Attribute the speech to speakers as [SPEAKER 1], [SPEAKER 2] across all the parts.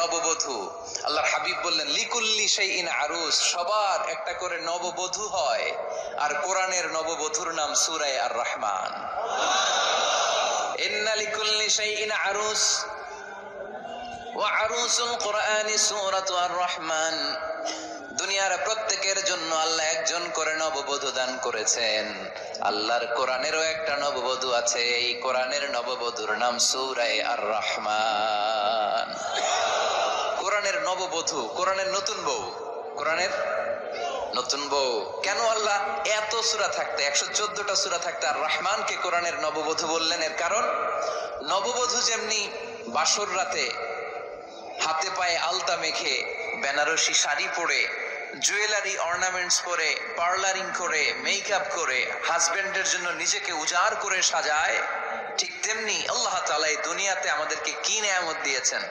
[SPEAKER 1] নববধূ। আল্লাহর হাবিব বললেন লিকুল্লি শাইইন আরুস, সবার একটা করে নববধূ হয়। আর কোরআনের নববধূর নাম সূরা আর রহমান। ইন্না লিকুল্লি শাইইন আরুস ওয়া আরুসুল কোরআনি সূরাতু আর রহমান। দুনিয়ার প্রত্যেকের জন্য আল্লাহ একজন করে নববধূ দান করেছেন। আল্লাহর কোরআনেরও একটা নববধূ আছে, এই কোরআনের নববধূর নাম সূরা আর রহমান। কোরআনের নববধূ, কোরআনের নতুন বউ, কোরআনের নতুন বউ। কেন আল্লাহ এত সূরা থাকতে 114টা সূরা থাকতে আর রহমানকে কোরআনের নববধূ বললেন? এর কারণ নববধূ যেমনি বাসর রাতে হাতে পায়ে আলতা মেখে বেনারসি শাড়ি পরে জুয়েলারি অর্নামেন্টস পরে পার্লারিং করে মেকআপ করে হাজবেন্ডের জন্য নিজেকে উজাড় করে সাজায়, ঠিক তেমনি আল্লাহ তাআলা এই দুনিয়াতে আমাদেরকে কি নেয়ামত দিয়েছেন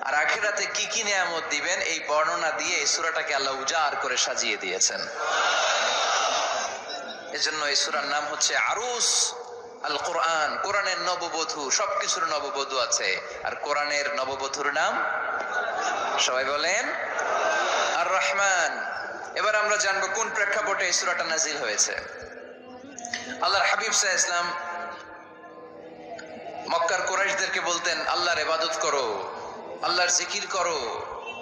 [SPEAKER 1] আর আখিরাতে কি কি নেয়ামত দিবেন এই বর্ণনা দিয়ে এই সূরাটাকে আল্লাহ উজাড় করে সাজিয়ে দিয়েছেন। এজন্য এই সূরার নাম হচ্ছে আরুস আল কোরআন। কোরআনের নববধূ, সবকিছুর নববধূ আছে। আর কোরআনের নববধূর নাম সবাই বলেন আর রহমান। এবার আমরা জানবো কোন প্রেক্ষাপটে এই সূরাটা নাজিল হয়েছে। আল্লাহর হাবিব সাল্লাল্লাহু আলাইহি ওয়াসাল্লাম মক্কার কুরাইশদেরকে বলতেন আল্লাহর ইবাদত করো, আল্লাহর জিকির করো,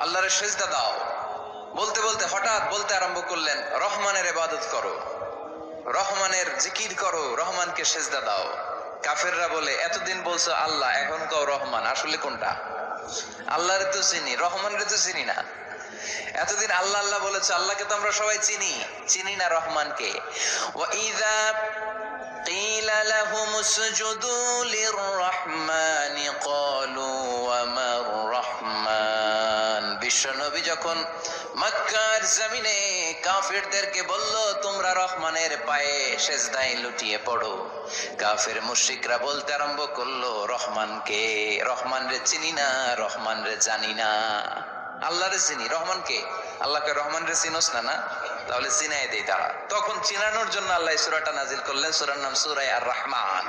[SPEAKER 1] আল্লাহর সিজদা দাও। বলতে বলতে হঠাৎ বলতে আরম্ভ করলেন রহমানের ইবাদত করো, রহমানের জিকির করো, রহমানকে সিজদা দাও। কাফেররা বলে এতদিন বলছো আল্লাহ, এখন কও রহমান, আসলে কোনটা? আল্লাহরে তো চিনি, রহমানরে তো চিনি না। এতদিন আল্লাহ আল্লাহ বলেছে, আল্লাহকে তো আমরা সবাই চিনি না রহমানকে। ওয়া ইযা কিলা লাহুম উসজুদু লিররহমানি ক্বালু ওয়া মার রহমান। বিশ্বনবী যখন মক্কার জমিনে কাফেরদেরকে বলল তোমরা রহমানের পায়ে সিজদায় লুটিয়ে পড়ো, কাফের মুশরিকরা বলতে আরম্ভ করলো রহমানকে, রহমানরে চিনি না, রহমানরে জানি না। আল্লাহরে চিনি, রহমানকে, আল্লাহকে রহমানরে চিনোস না? না, তাহলে চিনাই দেই তারা। তখন চিনানোর জন্য আল্লাহ এই সূরাটা নাজিল করলেন। সূরার নাম সূরা আর রহমান।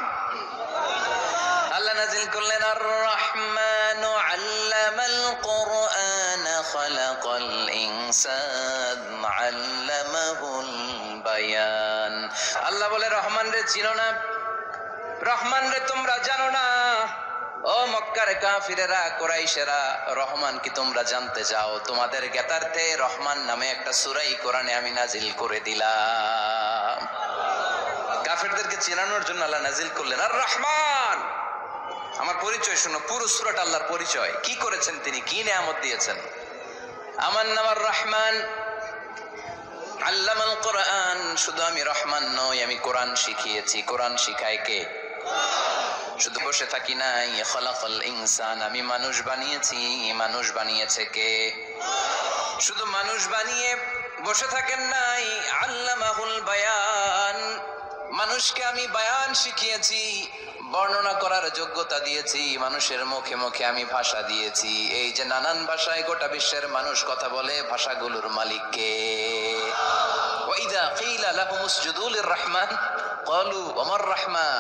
[SPEAKER 1] আল্লাহ নাজিল করলেন আর রহমান আল্লামাল কোরআন খালাকাল ইনসান আল্লামাহুল বায়ান। আল্লাহ বলে রহমান রে চিনো না, রহমান রে তোমরা জানো না। ও মক্কার কাফিরেরা, কুরাইশেরা, রহমান কি তোমরা জানতে চাও? তোমাদের জ্ঞাতার্থে রহমান নামে একটা সূরাই কোরআনে আমি নাজিল করে দিলাম। কাফিরদেরকে চেনানোর জন্য আল্লাহ নাজিল করলেন আর রহমান। আমার পরিচয় শুনো, পুরো সূরাটা আল্লাহর পরিচয়, কি করেছেন তিনি, কি নিয়ামত দিয়েছেন। আমার নাম আর রহমান আল্লামাল কোরআন। শুধু আমি রহমান নই, আমি কোরআন শিখিয়েছি। কোরআন শিখায় কে? শুধু বসে থাকি নাই, খলাকাল ইনসান, আমি মানুষ বানিয়েছি। মানুষ বানিয়েছে কে? শুধু মানুষ বানিয়ে বসে থাকেন নাই, আল্লামাহুল বায়ান, মানুষকে আমি বায়ান শিখিয়েছি, বর্ণনা করার যোগ্যতা দিয়েছি। মানুষের মুখে মুখে আমি ভাষা দিয়েছি। এই যে নানান ভাষায় গোটা বিশ্বের মানুষ কথা বলে, ভাষাগুলোর মালিক কে? ওয়া ইযা কিলা লাহুম উসজুদু লিররহমান ক্বালু ওয়া মার রহমান।